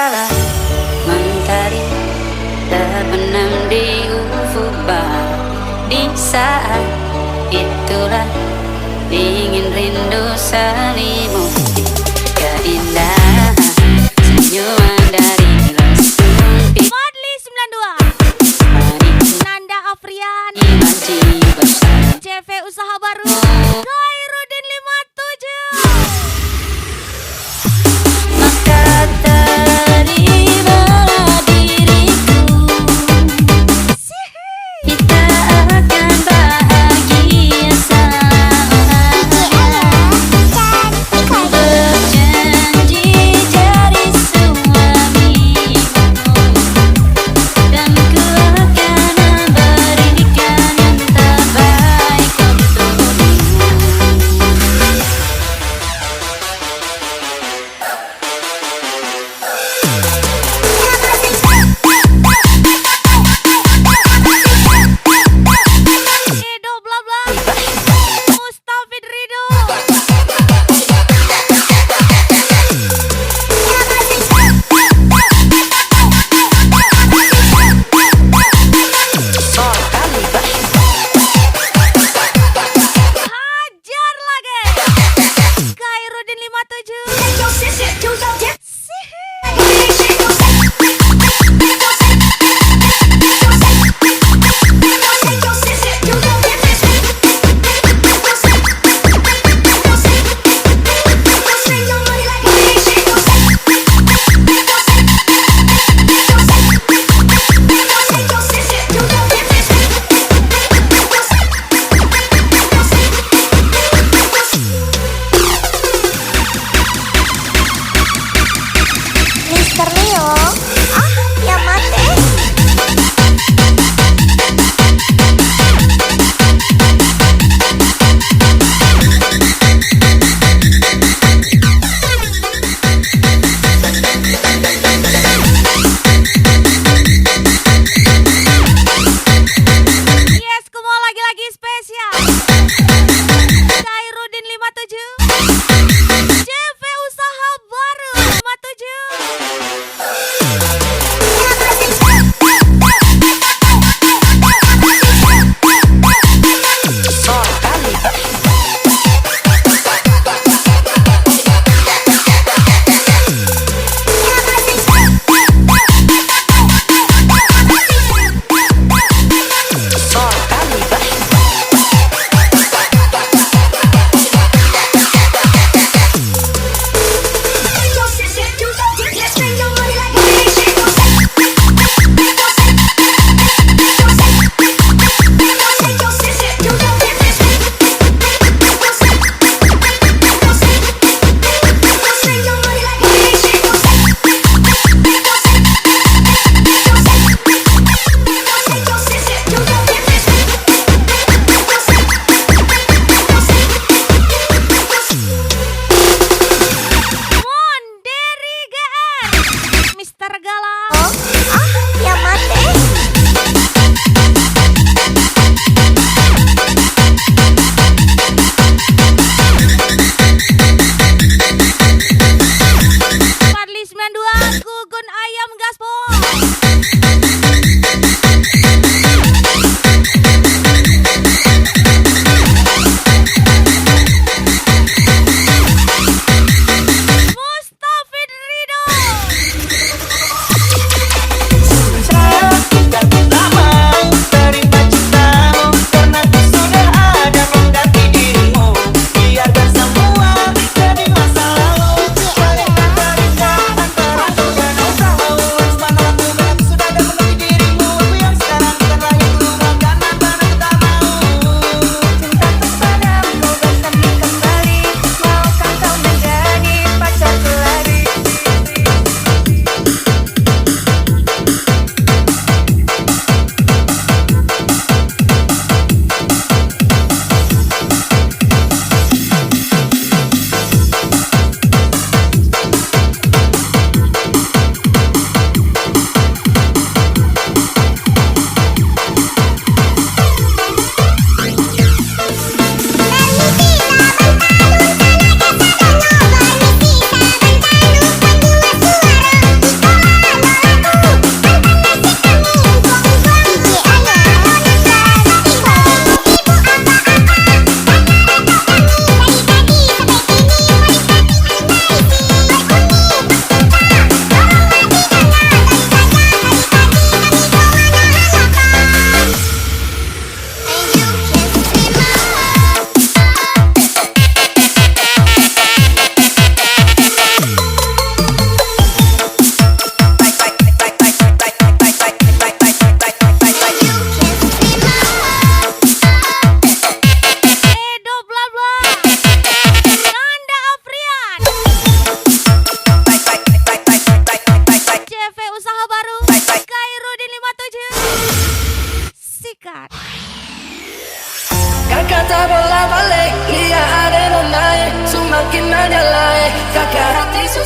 segala mentari terbenam di ufuk barat. Di saat itulah ingin rindu selimuti keindahan senyuman dari Lestari. Fadli 92, Nanda Afrian, Imaji bersama CV Usaha Baru, Khairuddin 57. maka terimalah diriku, kita akan bahagia sama.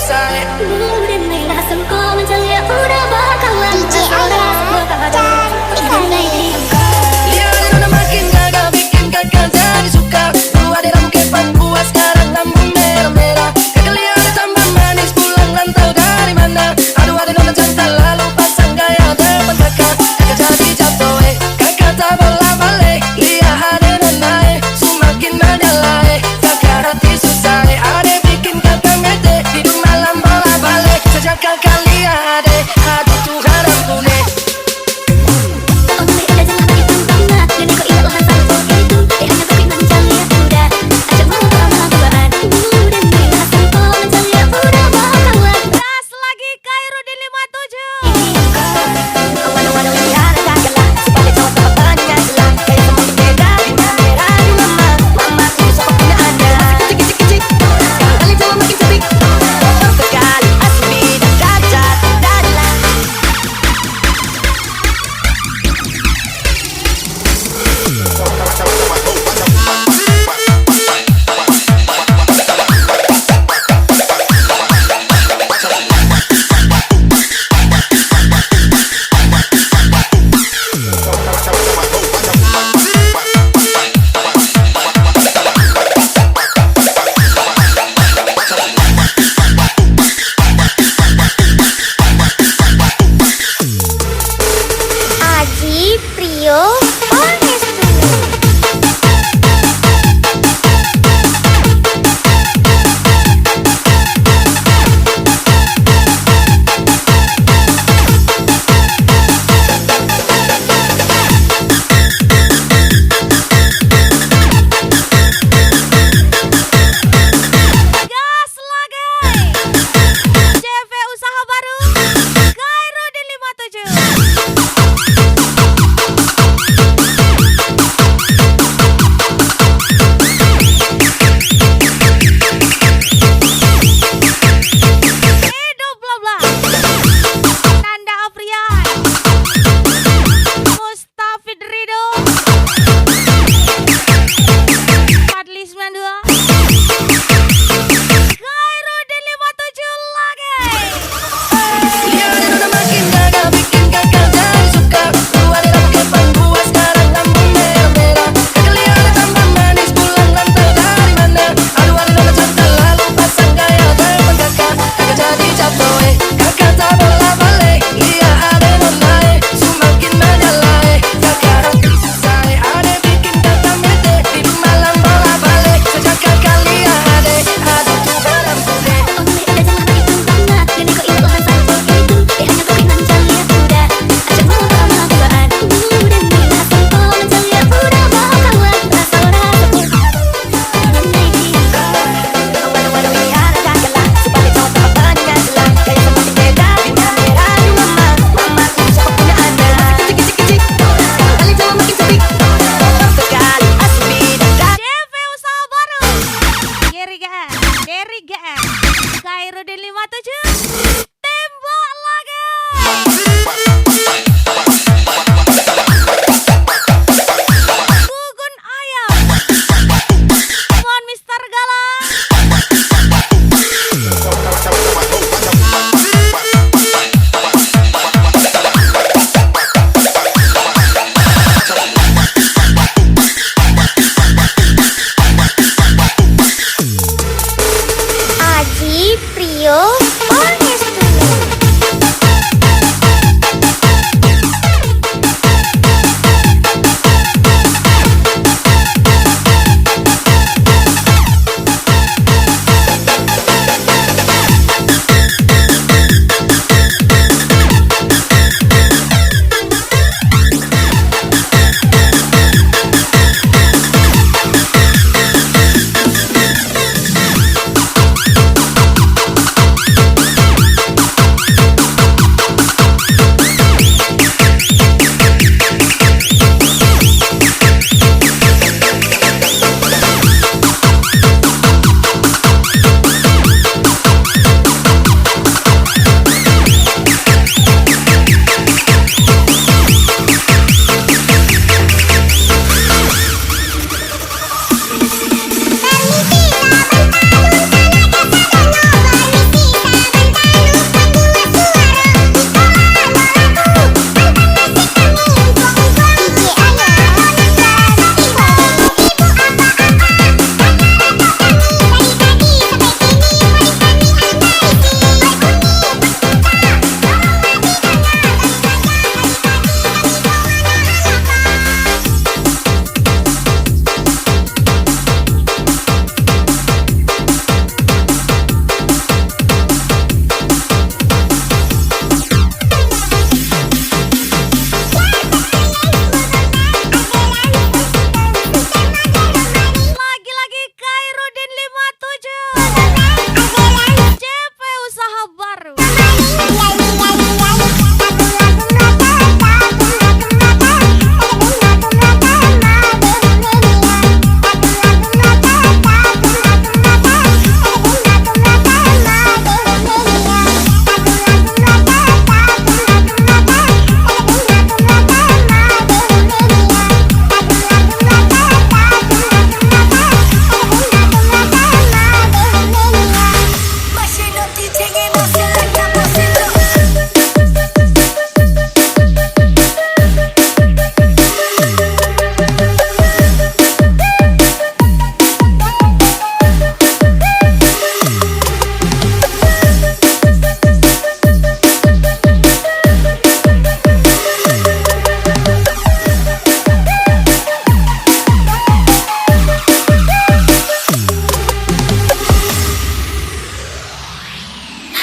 susah. Udah merah sengkol mencelia udah bakalan bersorak bakal Lihat udah makin gagal bikin kakak jadi suka. Dulu ada mungkin puas sekarang tambah merah-merah. Kakak lihat tambah manis pulang rantau dari mana. Aduh ada nona jantan lalu pasang gaya depan kakak. Kakak jadi jatuh kakak tak boleh balik. Lihat ada nona semakin menyalai. Kakak hati susah ada bikin kakak mete. Hidup malam bola balik.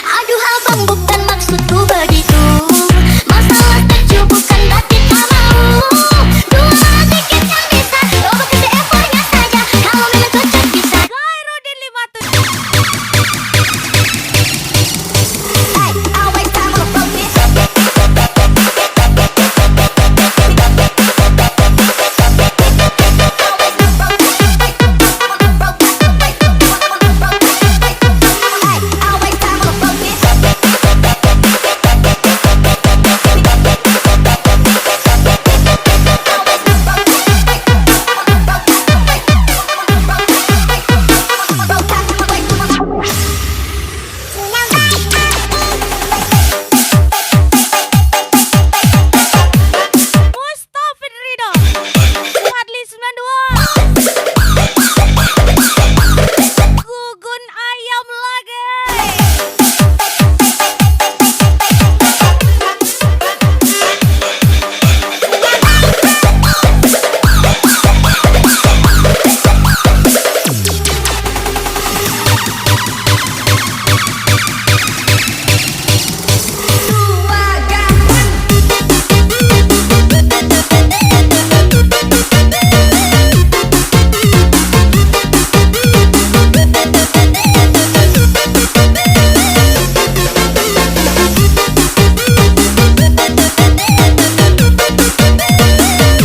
Aduh abang, bukan maksudku begitu. Masalah kecil bukan berarti tak mau. Dua tiket yang bisa, coba kasih effortnya saja. Kalau memang cocok bisa. Khairuddin 57. Hey, always time on focus. Mustafid Ridho Wadli 92. Gugun ayam lagi.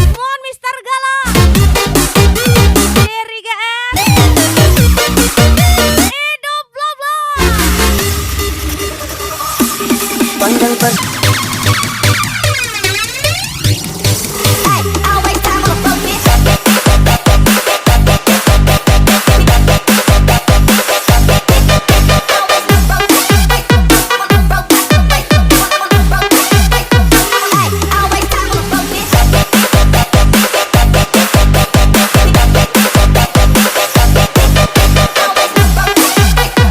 Mohon Mister Gala Derry GR Hidup bla bla. Panjang pas Hey, always time on focus.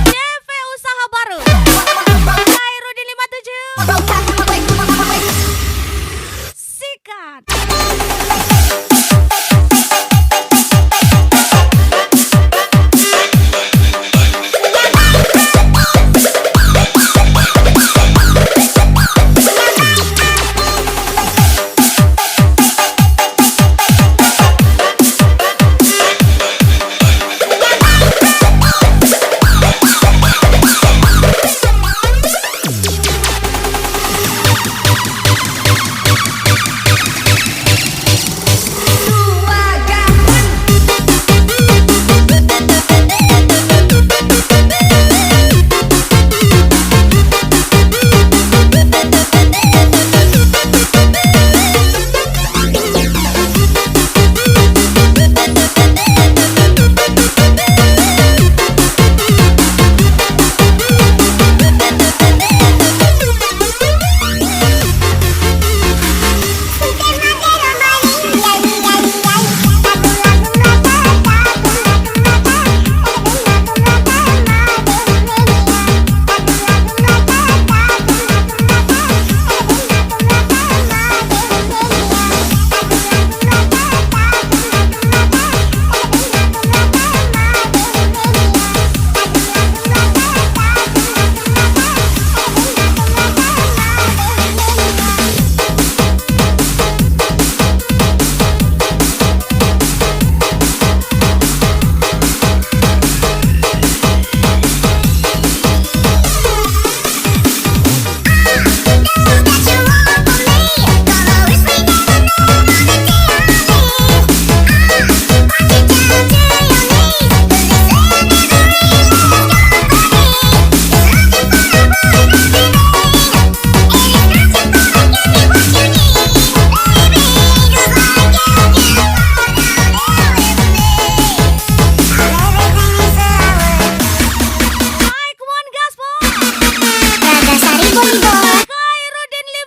CV usaha baru Khairuddin 57. Khairuddin 57.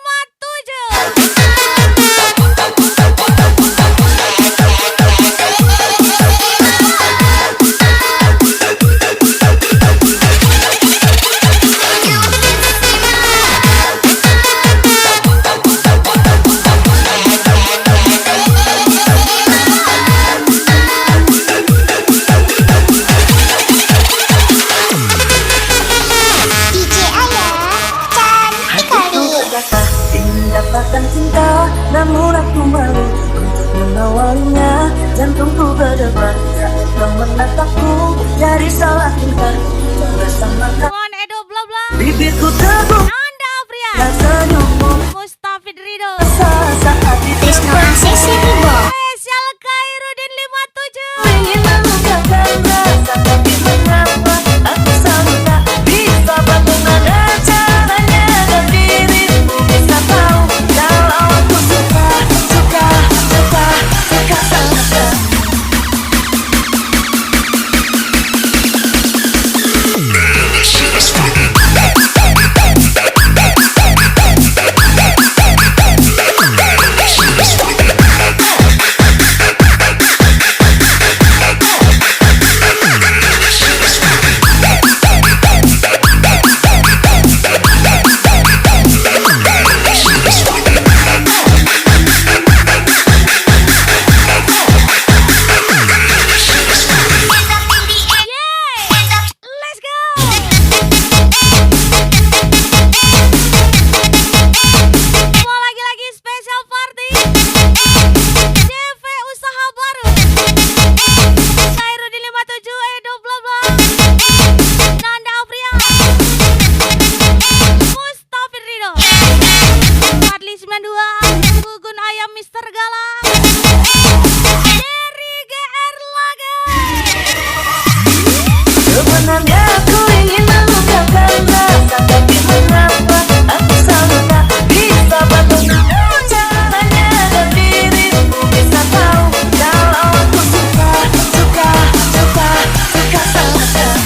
DJ Ayah, cantik kali. Berkata ingin mendapatkan cinta, namun aku malu untuk mengawalnya. Jantungku berdebar saat menatapku, dari salah tingkah bersamakan. Mon Edo bla bla. Bibirku terbuka Nanda Afrian. senyummu Mustafid Ridho. saat Trisno ACC Ribo. Spesial Khairuddin 57. ingin mengungkapkan rasa, tapi mengapa aku selalu tak bisa. Bagaimana caranya agar dirimu bisa tahu kalau aku suka sangat. Let's go. Mau lagi-lagi spesial party. CV usaha baru. Khairuddin 57 Edo bla bla. Nanda Afrian. Mustafid Ridho. Fadli 92. Gugun Ayam Mister Galak. Dari GR Laga. Sebenarnya aku ingin mengungkapkan rasa, tapi mengapa aku selalu tak bisa. Bagaimana caranya agar dirimu bisa tahu kalau aku suka sangat.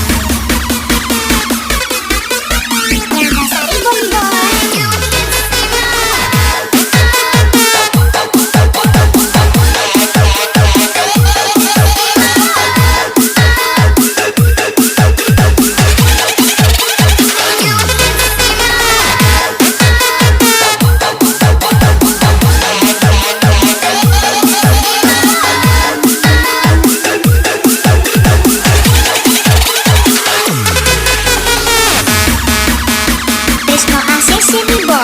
Trisno ACC Ribo.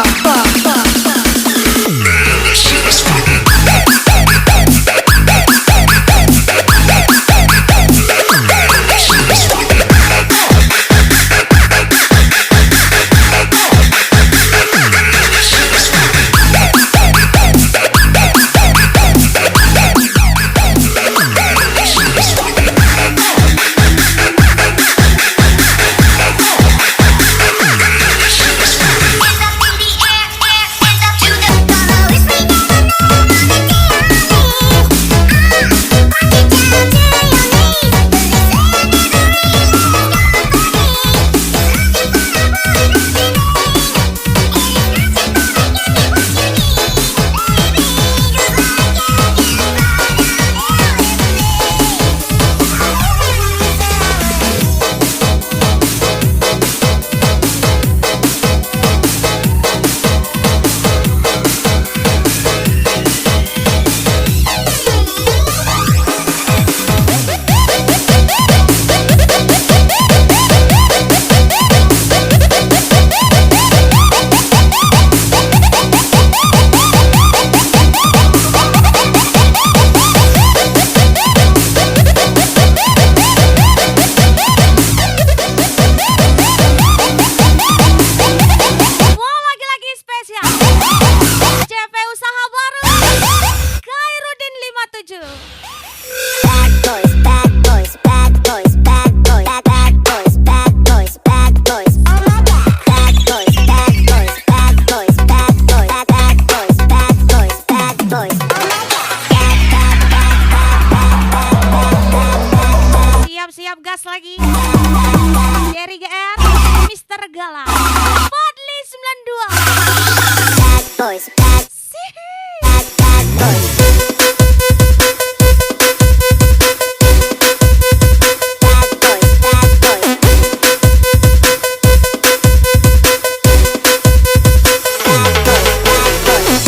gas lagi. Dari GR, Mister Galak, Fadli 92. boys, bad boys. Bad boys, bad boys. Bad boys, bad boys.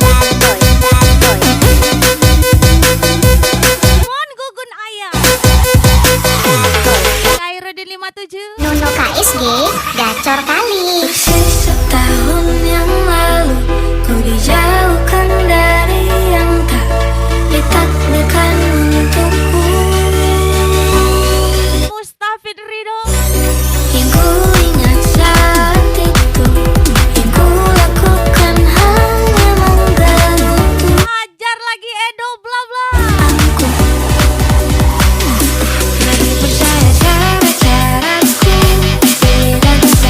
Bad boys, bad boys. Mon Gugun Ayah. Kairo di 57. Nuno KSG, gacor kali. Persis setahun yang lalu ku dijauhkan dari yang tak ditakdirkan untukku. Mustafid Ridho. Yang ku ingat saat itu, yang ku lakukan hanya mengganggu Ajar lagi Edo bla bla. aku. Mari percaya cara-caraku, tidak bisa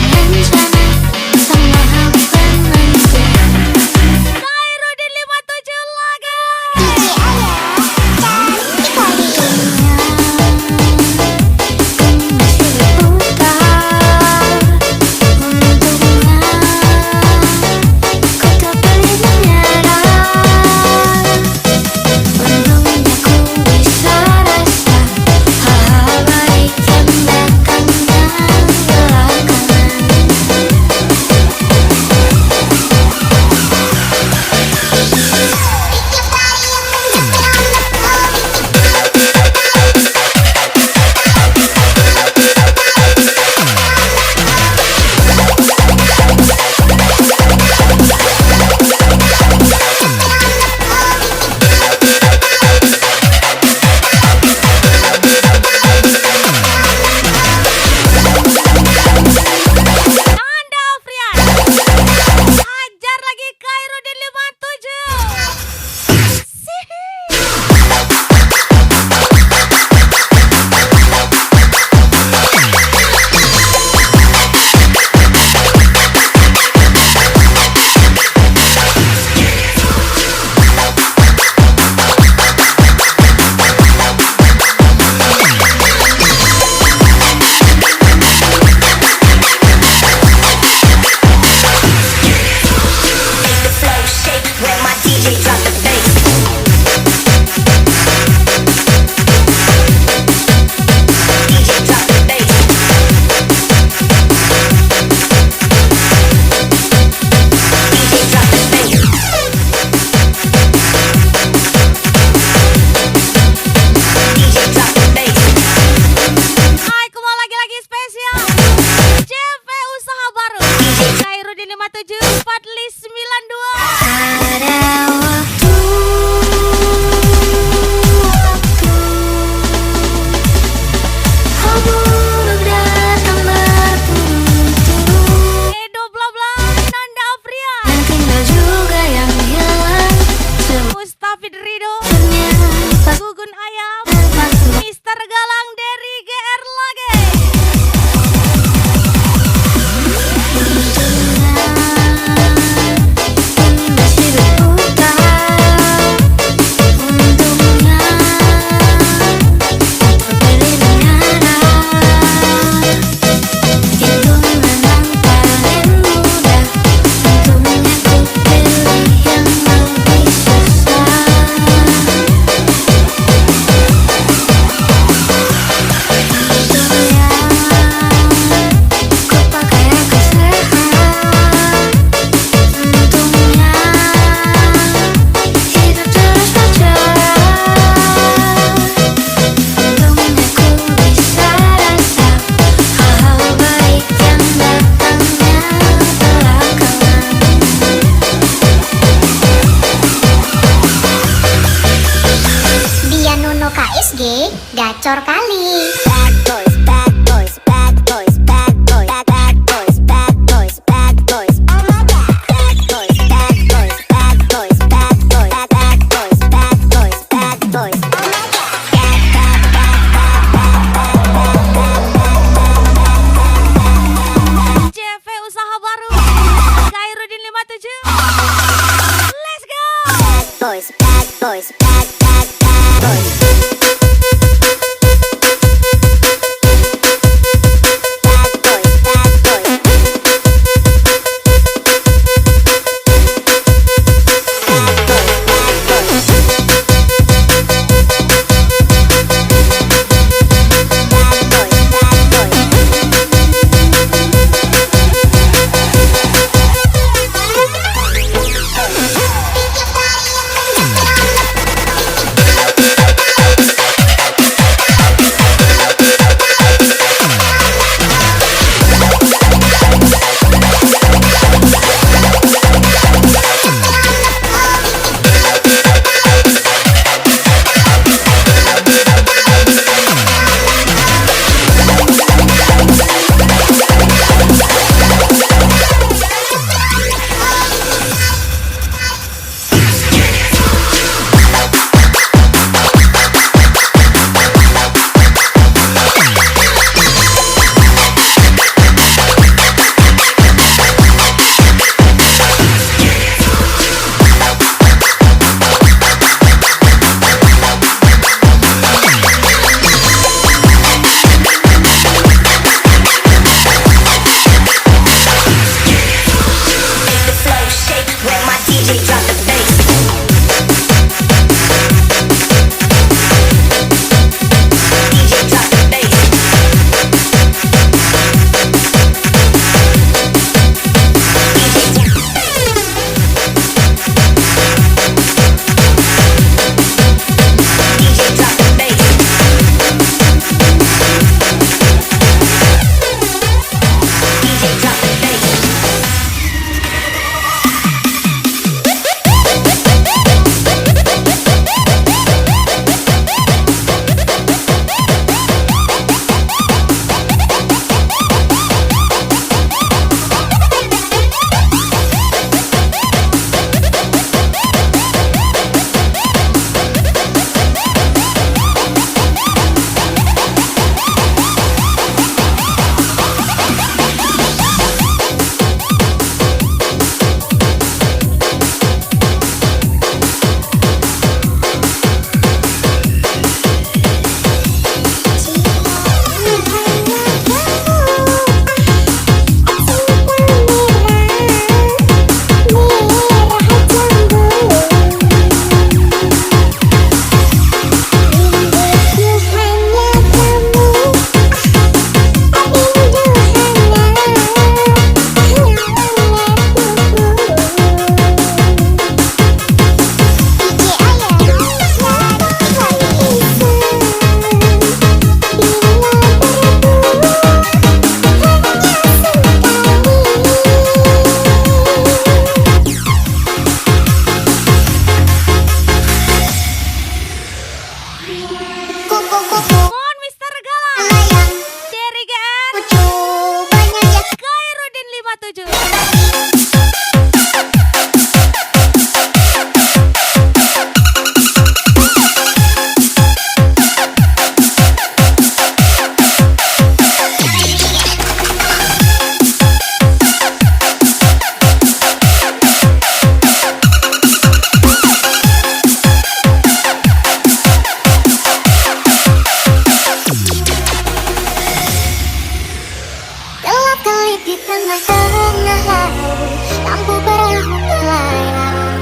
Di tengah-tengah laut lampu perahu melayang,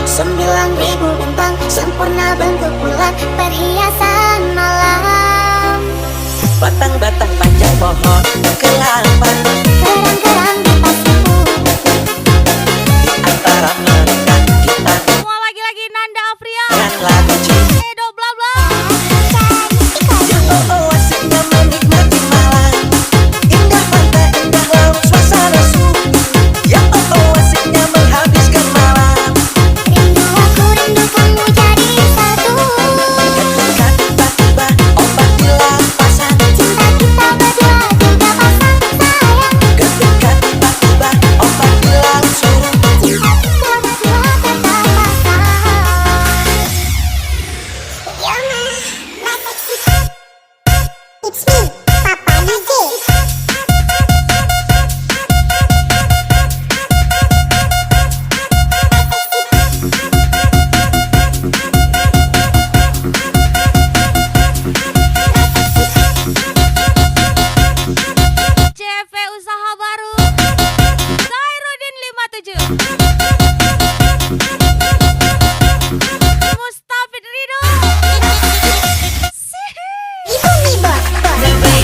9.000 bintang sempurna bentuk bulan perhiasan malam. Batang-batang panjang pohon kelapa, Kerang-kerang di pasiku, di antara mereka kita Semua lagi-lagi Nanda Afria. dengan lagu cinta. Edo bla bla. Ya oh asiknya menikmati malam, indah pantai, indah laut, suasana sunyi. Ya oh asiknya menghabiskan malam. rindu aku rindu kamu jadi satu. Ketika tiba-tiba ombak di lampasan, Cinta kita berdua juga pasang sayang. ketika tiba-tiba ombak di laut surut. Cinta kita berdua tetap pasang. You're my sexy pop. It's me, Papa DJ. CV usaha baru. Zairudin 57. Mustafid Ridho. Ibu Bibot.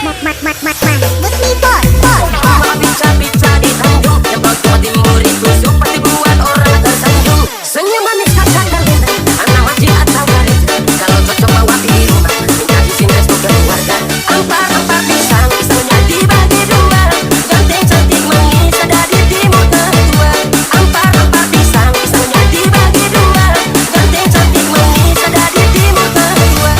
Mambut nih bos. Mama pizza di Tanjung, yang Jawa Timur itu pasti buat orang tersanjung. Senyum manis kakak terlentang, anak masjid atau garis. Kalau cocok bawa di rumah, dikasih restu keluarga. Ampar pisang, pisangnya dibagi dua. Ganteng cantik manis ada di timur tertua. Ampar pisang, pisangnya dibagi dua. Ganteng cantik manis ada di timur tertua.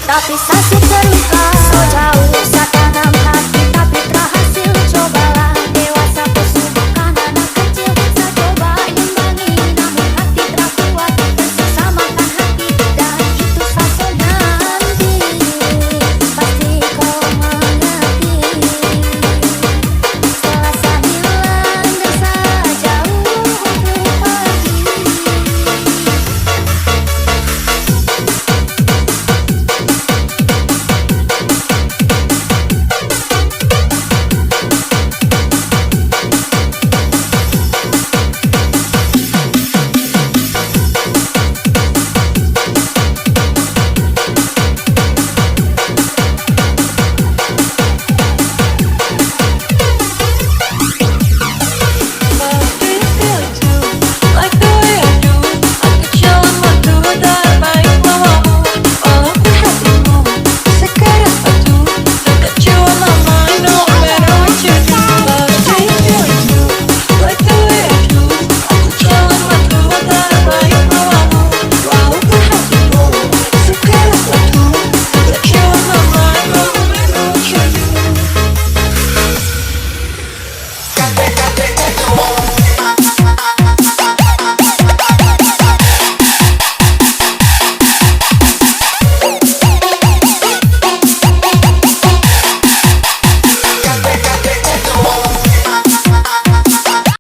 Tapi sasi terluka, so jauh setanam hati. Tapi berhasil, cobalah dewasa pesubukan anak kecil. Saya coba imbangi, namun hati terkuat. Tersiksa makan hati, dan itu sasa nanti. Pasti kau mengerti. Selasa hilang dan saya jauh pergi.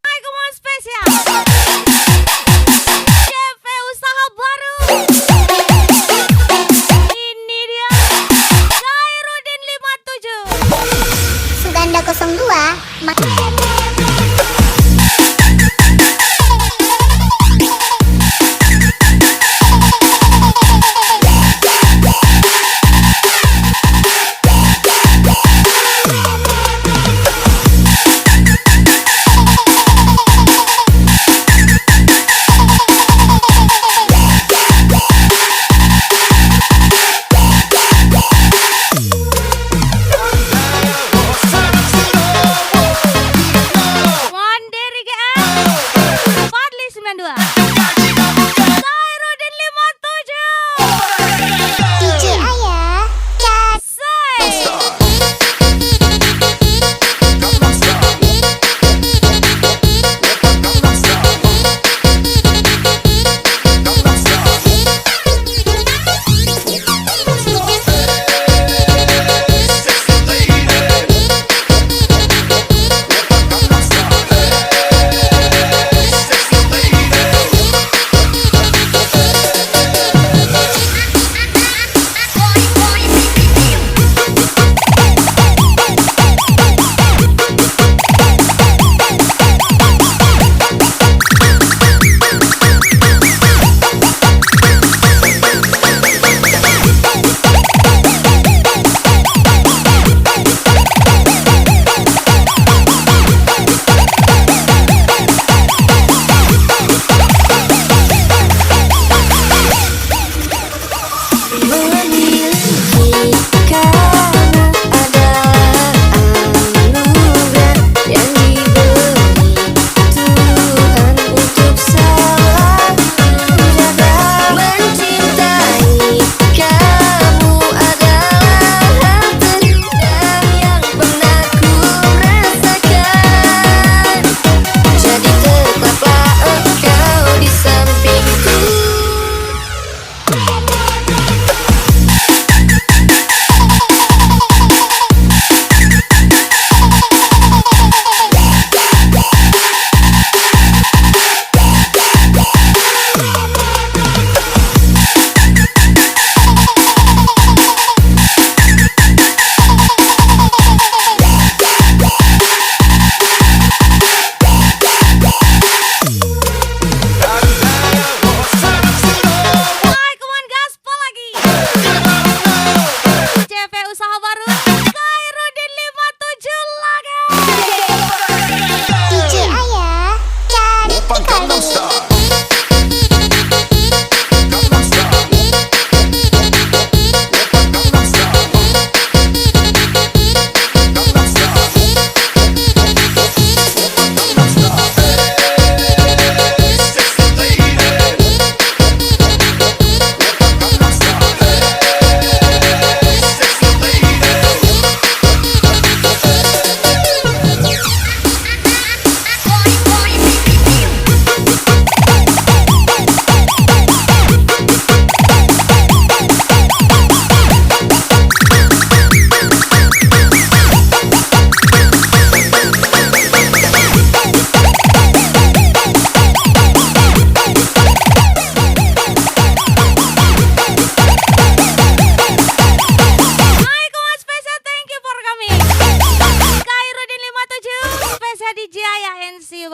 Hai, kemauan spesial CV usaha baru. Ini dia Khairuddin 57. Suganda 02.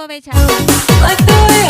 Beca. Like the way